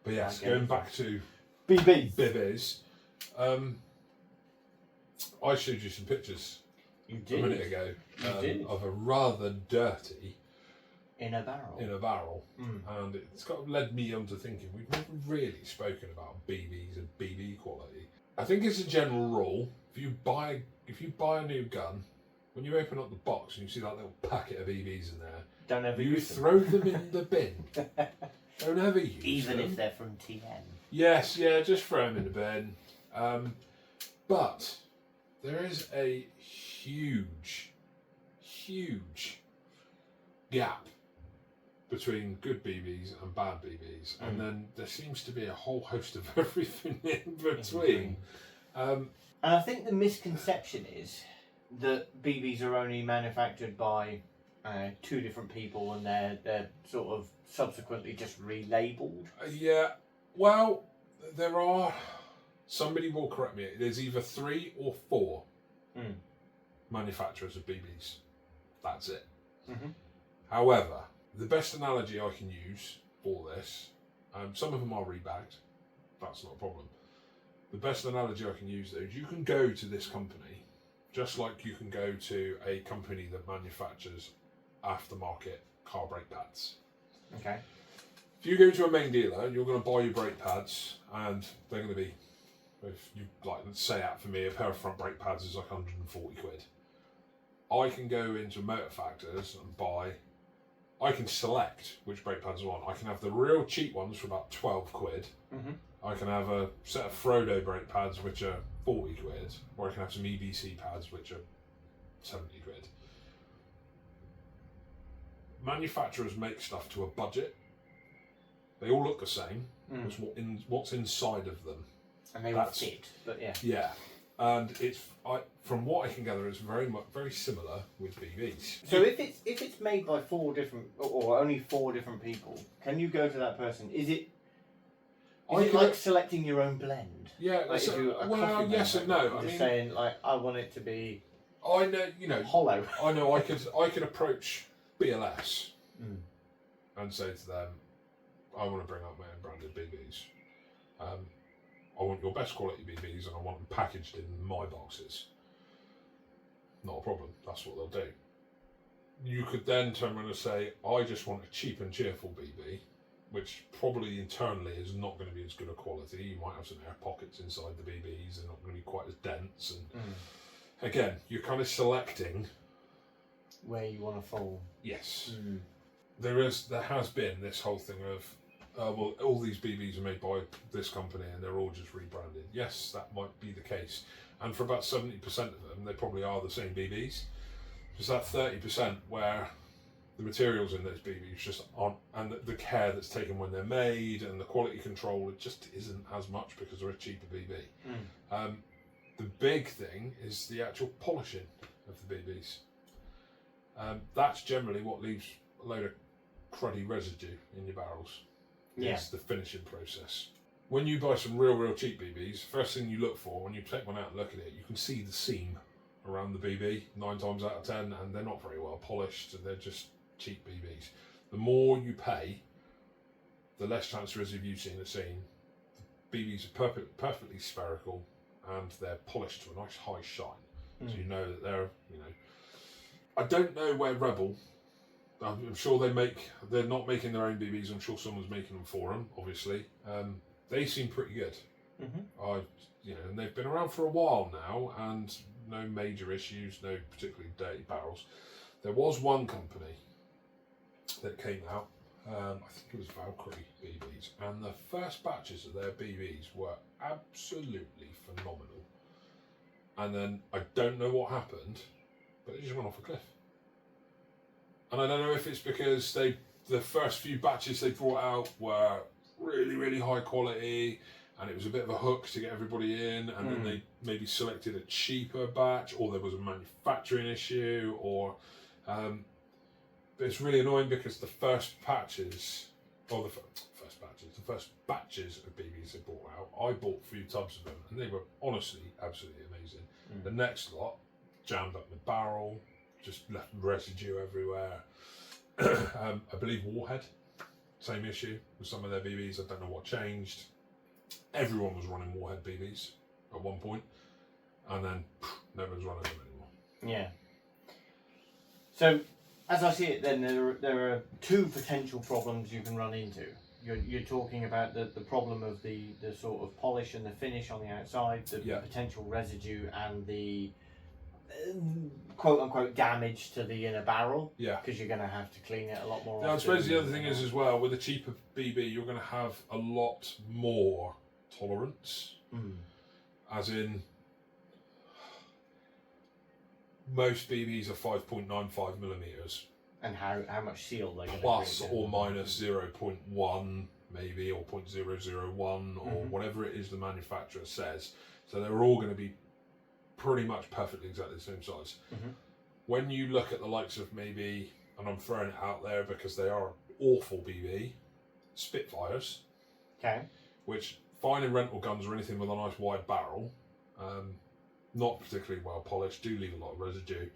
But yes, going back to BBs. I showed you some pictures You did. a minute ago of a rather dirty in a barrel. And it's kind of led me on to thinking we've never really spoken about BBs and BB quality. I think it's a general rule, if you buy a new gun, when you open up the box and you see that little packet of BBs in there, don't ever you use them. throw them in the bin. Don't ever use them. Even if they're from TN. Yes, yeah, just throw them in the bin. But there is a huge gap between good BBs and bad BBs, and then there seems to be a whole host of everything in between. And I think the misconception is that BBs are only manufactured by two different people, and they're sort of subsequently just relabeled. Yeah, well, there are. Somebody will correct me. There's either 3 or 4 manufacturers of BBs. That's it. However, the best analogy I can use for this, some of them are rebagged. That's not a problem. The best analogy I can use though is you can go to this company, just like you can go to a company that manufactures aftermarket car brake pads. Okay. If you go to a main dealer, you're going to buy your brake pads, and they're going to be, if you like, let's say out for me, a pair of front brake pads is like 140 quid. I can go into Motor Factors and buy. I can select which brake pads I want. I can have the real cheap ones for about 12 quid. I can have a set of Frodo brake pads which are 40 quid, or I can have some EBC pads which are 70 quid. Manufacturers make stuff to a budget. They all look the same. It's what's inside of them. And they all fit, but yeah. Yeah. And it's from what I can gather, it's very similar with BBs. So if it's made by 4 different or only 4 different people, can you go to that person? Is it like selecting your own blend? Yeah. Like well, yes and no. I'm just saying, like, I want it to be. I know. Hollow. I know. I could approach BLS and say to them, I want to bring up my own branded BBs. I want your best quality BBs and I want them packaged in my boxes. Not a problem, that's what they'll do. You could then turn around and say, I just want a cheap and cheerful BB, which probably internally is not going to be as good a quality. You might have some air pockets inside the BBs, they're not going to be quite as dense. And again, you're kind of selecting where you want to fall. Yes. There has been this whole thing of, well, all these BBs are made by this company and they're all just rebranded. Yes, that might be the case. And for about 70% of them, they probably are the same BBs. Just that 30% where the materials in those BBs just aren't, and the care that's taken when they're made and the quality control, it just isn't as much because they're a cheaper BB. The big thing is the actual polishing of the BBs. That's generally what leaves a load of cruddy residue in your barrels. It's the finishing process. When you buy some real cheap BBs, first thing you look for, when you take one out and look at it, you can see the seam around the BB 9 times out of 10, and they're not very well polished, and they're just cheap BBs. The more you pay, the less chance there is of you seeing a seam. The BBs are perfectly spherical, and they're polished to a nice high shine. So you know that they're, I don't know where Rebel, I'm sure they're not making their own BBs, I'm sure someone's making them for them, obviously. They seem pretty good. And they've been around for a while now, and no major issues, no particularly dirty barrels. There was one company that came out, I think it was Valkyrie BBs, and the first batches of their BBs were absolutely phenomenal. And then I don't know what happened, but it just went off a cliff. And I don't know if it's because the first few batches they brought out were really high quality, and it was a bit of a hook to get everybody in, and then they maybe selected a cheaper batch, or there was a manufacturing issue, or but it's really annoying because the first batches of BBs they brought out, I bought a few tubs of them, and they were honestly absolutely amazing. The next lot jammed up the barrel, just left residue everywhere. I believe Warhead same issue with some of their BBs. I don't know what changed. Everyone was running Warhead BBs at one point, and then no one's running them anymore. Yeah. So, as I see it, then there are two potential problems you can run into. You're talking about the problem of the sort of polish and the finish on the outside, the potential residue, and the quote unquote damage to the inner barrel. Yeah. Because you're going to have to clean it a lot more. I suppose the other thing is as well, with a cheaper BB, you're going to have a lot more tolerance. As in, most BBs are 5.95 millimeters. And how much seal they're going to plus or minus 0.1 maybe, or 0.001 or whatever it is the manufacturer says. So they're all going to be pretty much perfectly exactly the same size. When you look at the likes of maybe, and I'm throwing it out there because they are an awful BB, Spitfires. Okay. Which, fine in rental guns or anything with a nice wide barrel, not particularly well polished, do leave a lot of residue.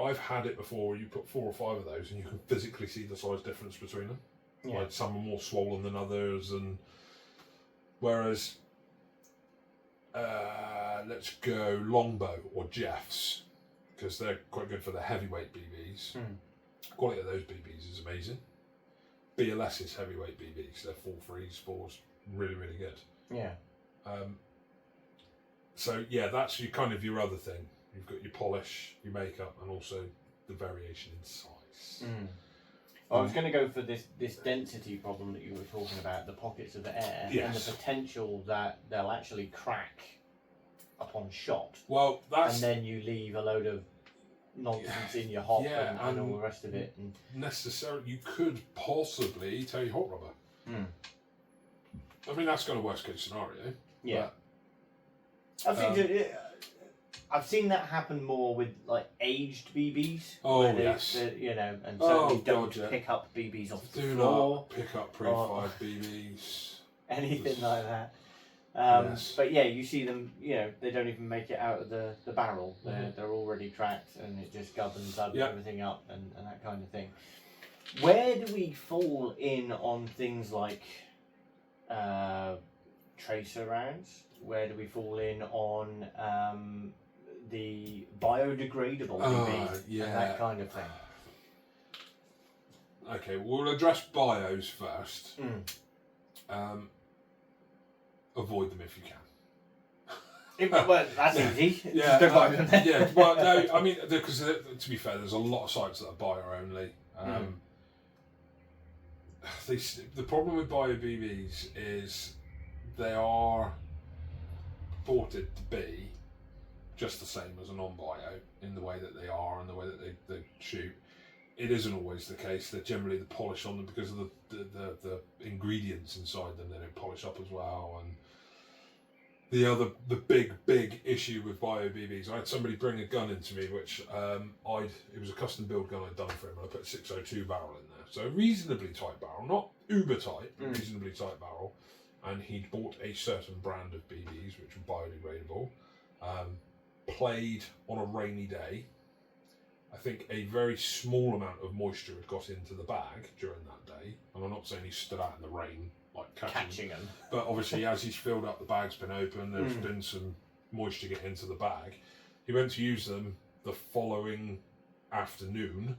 I've had it before where you put 4 or 5 of those and you can physically see the size difference between them. Yeah. Like some are more swollen than others, and whereas let's go Longbow or Jeffs, because they're quite good for the heavyweight BBs. Quality of those BBs is amazing. BLS's heavyweight BBs, they're 4.3s, really, really good. Yeah. So yeah, that's your other thing. You've got your polish, your makeup, and also the variation in size. I was going to go for this density problem that you were talking about, the pockets of air, and the potential that they'll actually crack upon shot. Well, that's... And then you leave a load of nonsense in your hop and all the rest of it. And necessarily, you could possibly tear your hot rubber. I mean, that's kind of worst case scenario. Yeah. I've seen that happen more with like aged BBs. Oh yes. And certainly don't pick up BBs off the floor. Do not pick up pre-fired BBs. Anything like that. But yeah, you see them. They don't even make it out of the barrel. They're already cracked, and it just governs everything up and that kind of thing. Where do we fall in on things like tracer rounds? Where do we fall in on the biodegradable BB and that kind of thing? Okay, we'll address bios first. Avoid them if you can. Well, that's easy. Well, no, I mean, because to be fair, there's a lot of sites that are bio only. The problem with bio BBs is they are purported to be just the same as a non-bio in the way that they are and the way that they shoot. It isn't always the case. They're generally the polish on them because of the ingredients inside them. They don't polish up as well. And the big issue with bio BBs, I had somebody bring a gun into me, which it was a custom build gun I'd done for him. I put a 602 barrel in there, so a reasonably tight barrel, not uber tight, but reasonably tight barrel. And he'd bought a certain brand of BBs which were biodegradable. Played on a rainy day. I think a very small amount of moisture had got into the bag during that day, and I'm not saying he stood out in the rain like catching them, but obviously as he's filled up, the bag's been open, there's been some moisture get into the bag. He went to use them the following afternoon,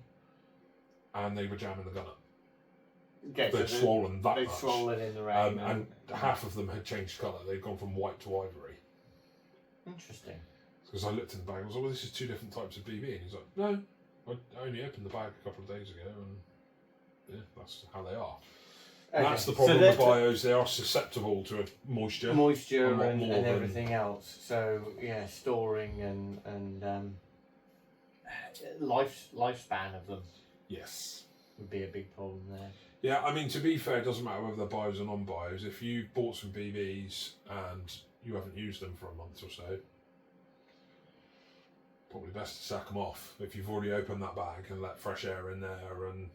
and they were jamming the gun up. Okay, they'd swollen that much. They'd swollen in the rain. And half of them had changed colour. They'd gone from white to ivory. Interesting. Because I looked in the bag and I was like, well, this is 2 different types of BB. And he's like, no, I only opened the bag a couple of days ago, and that's how they are. And that's the problem with bios. They are susceptible to moisture. And everything else. So, storing and lifespan of them. Yes. Would be a big problem there. Yeah, I mean, to be fair, it doesn't matter whether they're bios or non-bios. If you bought some BBs and you haven't used them for a month or so, probably best to sack them off if you've already opened that bag and let fresh air in there. And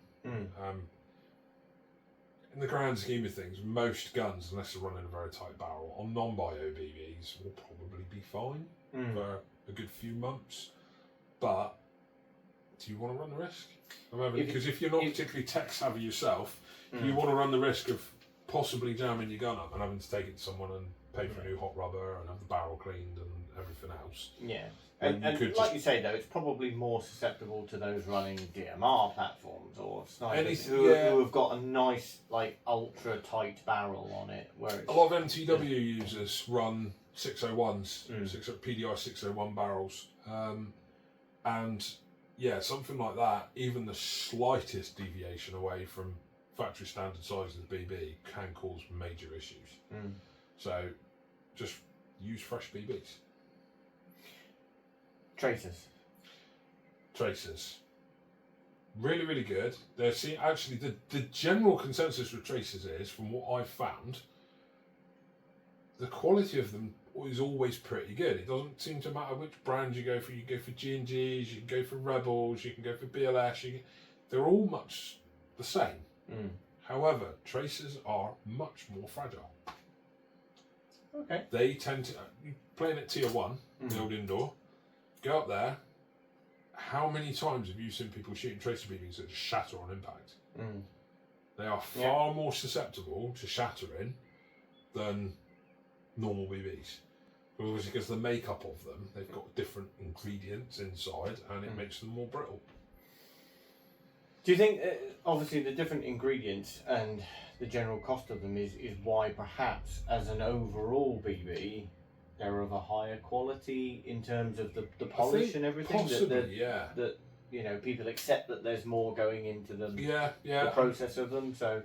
in the grand scheme of things, most guns, unless they're running a very tight barrel, on non-bio BBs will probably be fine for a good few months. But do you want to run the risk? Because if you're not if- particularly tech savvy yourself, you want to run the risk of possibly jamming your gun up and having to take it to someone and pay for new hot rubber and have the barrel cleaned and everything else. Yeah. When And you could like just- you say, though, it's probably more susceptible to those running DMR platforms or snipers Anything- who yeah. have got a nice, like, ultra tight barrel on it. Where it's, A lot of MTW users run 601s, Mm. PDI 601 barrels, and yeah, something like that. Even the slightest deviation away from factory standard size of the BB can cause major issues. Mm. So, just use fresh BBs. Tracers. Tracers, really, really good. They're actually the general consensus with tracers is, from what I've found, the quality of them is always pretty good. It doesn't seem to matter which brand you go for. You can go for G&Gs, you can go for Rebels, you can go for BLS. They're all much the same. Mm. However, tracers are much more fragile. Okay. They tend to, playing at tier 1, the old indoor, go up there. How many times have you seen people shooting tracer BBs that just shatter on impact? Mm. They are far more susceptible to shattering than normal BBs. Obviously, because the makeup of them, they've got different ingredients inside, and it makes them more brittle. Do you think, obviously, the different ingredients and the general cost of them is why perhaps, as an overall BB, they're of a higher quality in terms of the polish and everything? Possibly, That, you know, people accept that there's more going into them, Yeah. the process of them, so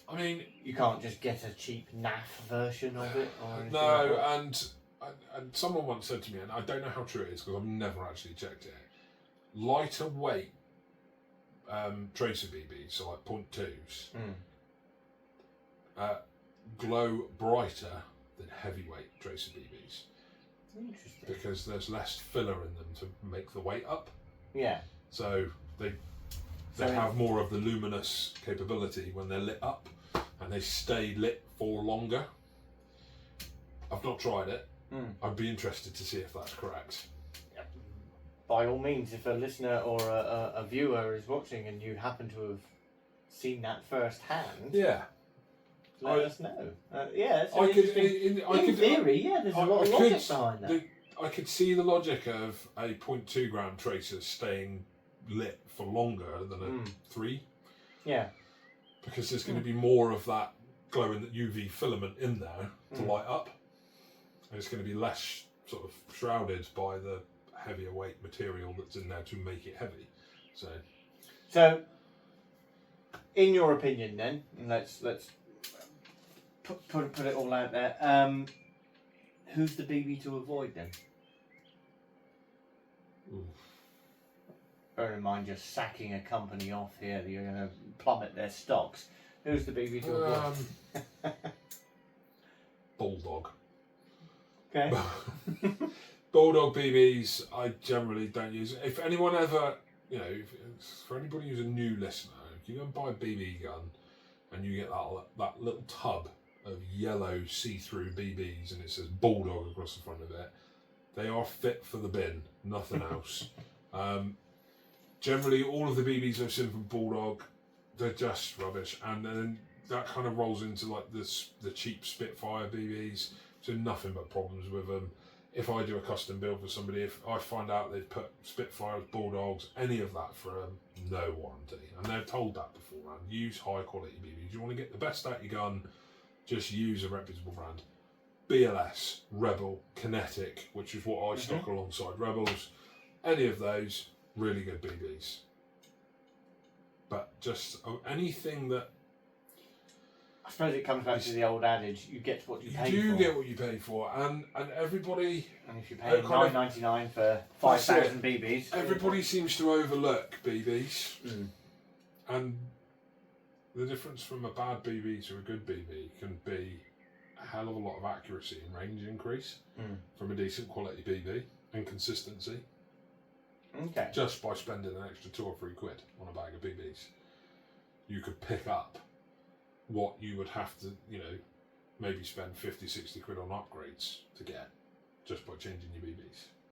I mean, you can't just get a cheap NAF version of it or anything no, like that. and someone once said to me, and I don't know how true it is because I've never actually checked it, lighter weight tracer BBs, so like .2s, glow brighter than heavyweight tracer BBs. Interesting. Because there's less filler in them to make the weight up. Yeah. So they have more of the luminous capability when they're lit up, and they stay lit for longer. I've not tried it. I'd be interested to see if that's correct. By all means, if a listener or a viewer is watching and you happen to have seen that firsthand, let us know. Yeah, it's in theory, there's a lot of logic behind that. I could see the logic of a 0.2 gram tracer staying lit for longer than a 3. Yeah. Because there's going to be more of that glowing UV filament in there to light up. And it's going to be less sort of shrouded by the heavier weight material that's in there to make it heavy. So in your opinion then, and let's put it all out there, who's the BB to avoid then? Bear in mind you're sacking a company off here, that you're going to plummet their stocks. Who's the BB to avoid? Bulldog. Okay. Bulldog BBs, I generally don't use. If anyone ever, for anybody who's a new listener, if you go and buy a BB gun and you get that little tub of yellow see-through BBs and it says Bulldog across the front of it, they are fit for the bin, nothing else. Generally, all of the BBs I've seen from Bulldog, they're just rubbish, and then that kind of rolls into like the cheap Spitfire BBs, so nothing but problems with them. If I do a custom build for somebody, if I find out they've put Spitfires, Bulldogs, any of that for no warranty, and they're told that beforehand, use high quality BBs. You want to get the best out your gun, just use a reputable brand. BLS, Rebel, Kinetic, which is what I stock alongside Rebels, any of those, really good BBs. But just anything that... I suppose it comes back to the old adage: you get what you pay for. You do get what you pay for, and everybody. And if you pay $9.99 for 5,000 BBs, everybody seems to overlook BBs, and the difference from a bad BB to a good BB can be a hell of a lot of accuracy and range increase from a decent quality BB and consistency. Okay. Just by spending an extra £2 or £3 on a bag of BBs, you could pick up what you would have to, maybe spend 50, 60 quid on upgrades to get just by changing your BBs.